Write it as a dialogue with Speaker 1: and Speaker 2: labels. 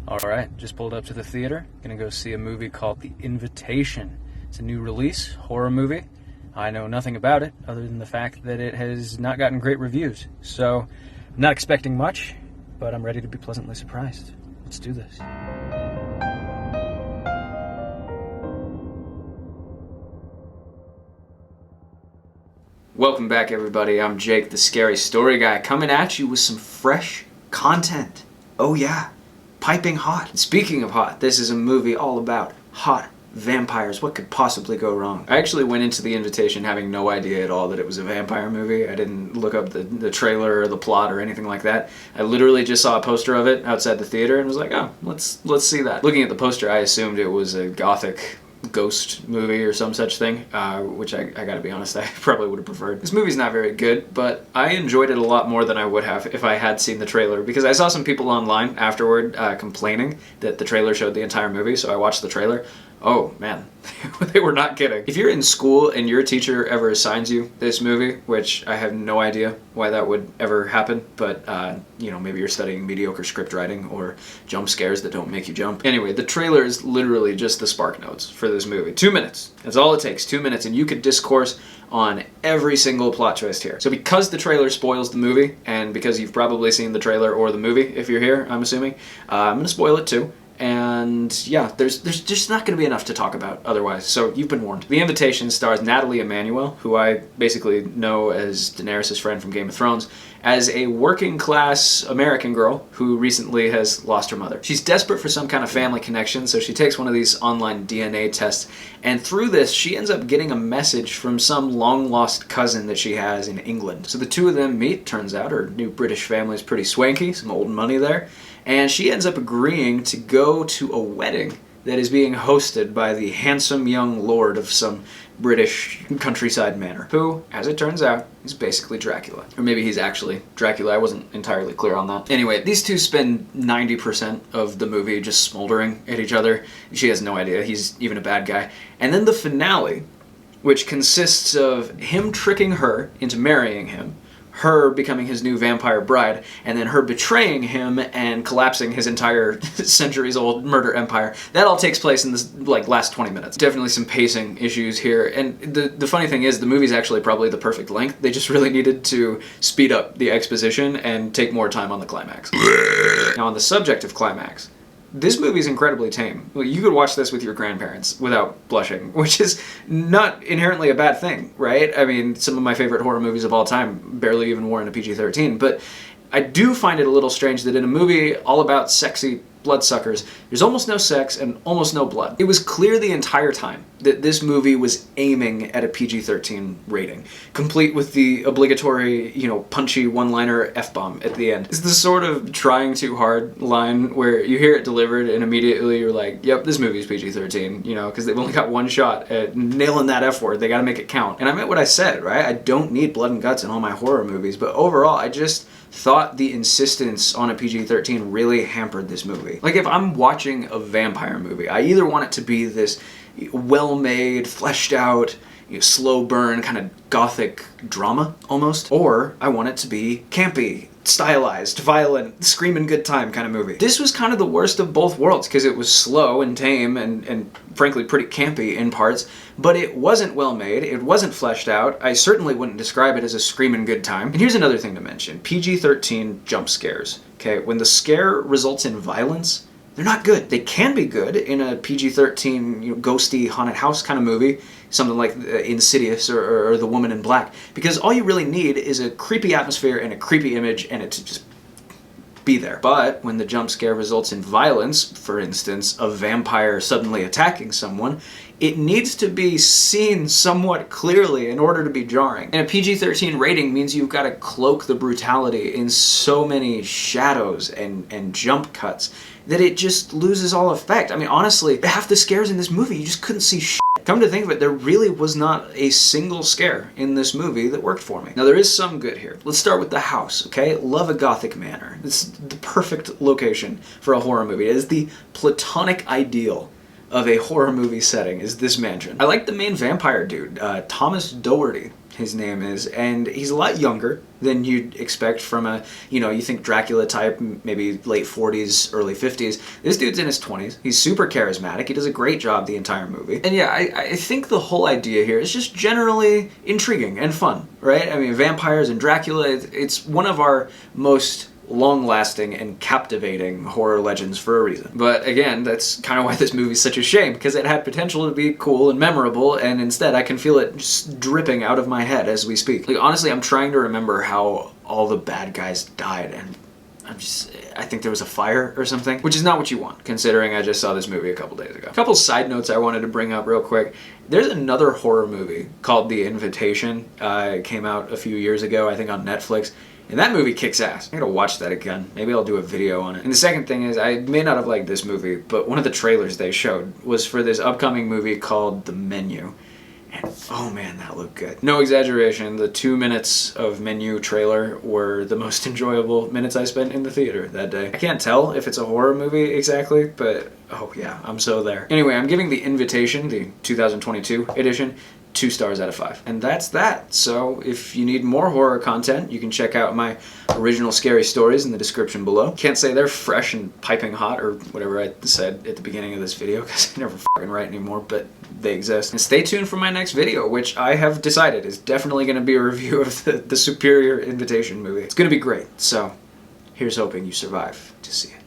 Speaker 1: Alright, just pulled up to the theater. Gonna go see a movie called The Invitation. It's a new release, horror movie. I know nothing about it, other than the fact that it has not gotten great reviews. So, I'm not expecting much, but I'm ready to be pleasantly surprised. Let's do this. Welcome back, everybody. I'm Jake, the Scary Story Guy, coming at you with some fresh content. Oh yeah, piping hot. Speaking of hot, this is a movie all about hot vampires. What could possibly go wrong? I actually went into The Invitation having no idea at all that it was a vampire movie. I didn't look up the trailer or the plot or anything like that. I literally just saw a poster of it outside the theater and was like, oh, let's see that. Looking at the poster, I assumed it was a gothic ghost movie or some such thing, which I gotta be honest, I probably would have preferred. This movie's not very good, but I enjoyed it a lot more than I would have if I had seen the trailer, because I saw some people online afterward complaining that the trailer showed the entire movie, so I watched the trailer. Oh man, they were not kidding. If you're in school and your teacher ever assigns you this movie, which I have no idea why that would ever happen, but you know, maybe you're studying mediocre script writing or jump scares that don't make you jump. Anyway, the trailer is literally just the spark notes for this movie. 2 minutes. That's all it takes, 2 minutes, and you could discourse on every single plot twist here. So because the trailer spoils the movie, and because you've probably seen the trailer or the movie if you're here, I'm assuming, I'm gonna spoil it too. And yeah, there's just not going to be enough to talk about otherwise, so you've been warned. The Invitation stars Nathalie Emmanuel, who I basically know as Daenerys' friend from Game of Thrones, as a working-class American girl who recently has lost her mother. She's desperate for some kind of family connection, so she takes one of these online DNA tests, and through this, she ends up getting a message from some long-lost cousin that she has in England. So the two of them meet. Turns out her new British family is pretty swanky, some old money there, and she ends up agreeing to go to a wedding that is being hosted by the handsome young lord of some British countryside manor, who, as it turns out, is basically Dracula. Or maybe he's actually Dracula, I wasn't entirely clear on that. Anyway, these two spend 90% of the movie just smoldering at each other. She has no idea he's even a bad guy. And then the finale, which consists of him tricking her into marrying him, her becoming his new vampire bride, and then her betraying him and collapsing his entire centuries-old murder empire. That all takes place in this, last 20 minutes. Definitely some pacing issues here, and the funny thing is, the movie's actually probably the perfect length. They just really needed to speed up the exposition and take more time on the climax. Now, on the subject of climax, this movie is incredibly tame. You could watch this with your grandparents without blushing, which is not inherently a bad thing, right? I mean, some of my favorite horror movies of all time barely even warrant a PG-13, but I do find it a little strange that in a movie all about sexy bloodsuckers, there's almost no sex and almost no blood. It was clear the entire time that this movie was aiming at a PG-13 rating, complete with the obligatory, punchy one-liner F-bomb at the end. It's the sort of trying too hard line where you hear it delivered and immediately you're like, yep, this movie's PG-13, because they've only got one shot at nailing that F-word. They gotta make it count. And I meant what I said, right? I don't need blood and guts in all my horror movies, but overall, I just thought the insistence on a PG-13 really hampered this movie. Like, if I'm watching a vampire movie, I either want it to be this well-made, fleshed out, slow burn, kind of gothic drama, almost, or I want it to be campy, stylized, violent, screaming good time kind of movie. This was kind of the worst of both worlds, because it was slow and tame and frankly pretty campy in parts, but it wasn't well made, it wasn't fleshed out. I certainly wouldn't describe it as a screaming good time. And here's another thing to mention. PG-13 jump scares. Okay, when the scare results in violence, they're not good. They can be good in a PG-13, ghosty haunted house kind of movie, something like Insidious or The Woman in Black, because all you really need is a creepy atmosphere and a creepy image and it to just be there. But when the jump scare results in violence, for instance, a vampire suddenly attacking someone, it needs to be seen somewhat clearly in order to be jarring. And a PG-13 rating means you've got to cloak the brutality in so many shadows and jump cuts that it just loses all effect. I mean, honestly, half the scares in this movie, you just couldn't see shit. Come to think of it, there really was not a single scare in this movie that worked for me. Now, there is some good here. Let's start with the house, okay? Love a gothic manor. It's the perfect location for a horror movie. It is the platonic ideal of a horror movie setting is this mansion. I like the main vampire dude, Thomas Doherty, his name is, and he's a lot younger than you'd expect from a, you think Dracula type, maybe late 40s, early 50s. This dude's in his 20s. He's super charismatic. He does a great job the entire movie. And yeah, I think the whole idea here is just generally intriguing and fun, right? I mean, vampires and Dracula, it's one of our most long-lasting and captivating horror legends for a reason. But again, that's kind of why this movie's such a shame, because it had potential to be cool and memorable, and instead I can feel it just dripping out of my head as we speak. Like, honestly, I'm trying to remember how all the bad guys died, and I think there was a fire or something, which is not what you want, considering I just saw this movie a couple days ago. A couple side notes I wanted to bring up real quick. There's another horror movie called The Invitation. It came out a few years ago, I think on Netflix. And that movie kicks ass. I gotta watch that again. Maybe I'll do a video on it. And the second thing is, I may not have liked this movie, but one of the trailers they showed was for this upcoming movie called The Menu. And oh man, that looked good. No exaggeration, the 2 minutes of Menu trailer were the most enjoyable minutes I spent in the theater that day. I can't tell if it's a horror movie exactly, but oh yeah, I'm so there. Anyway, I'm giving The Invitation, the 2022 edition, 2 stars out of 5. And that's that. So if you need more horror content, you can check out my original scary stories in the description below. Can't say they're fresh and piping hot or whatever I said at the beginning of this video, because I never fucking write anymore, but they exist. And stay tuned for my next video, which I have decided is definitely going to be a review of the Superior Invitation movie. It's going to be great. So here's hoping you survive to see it.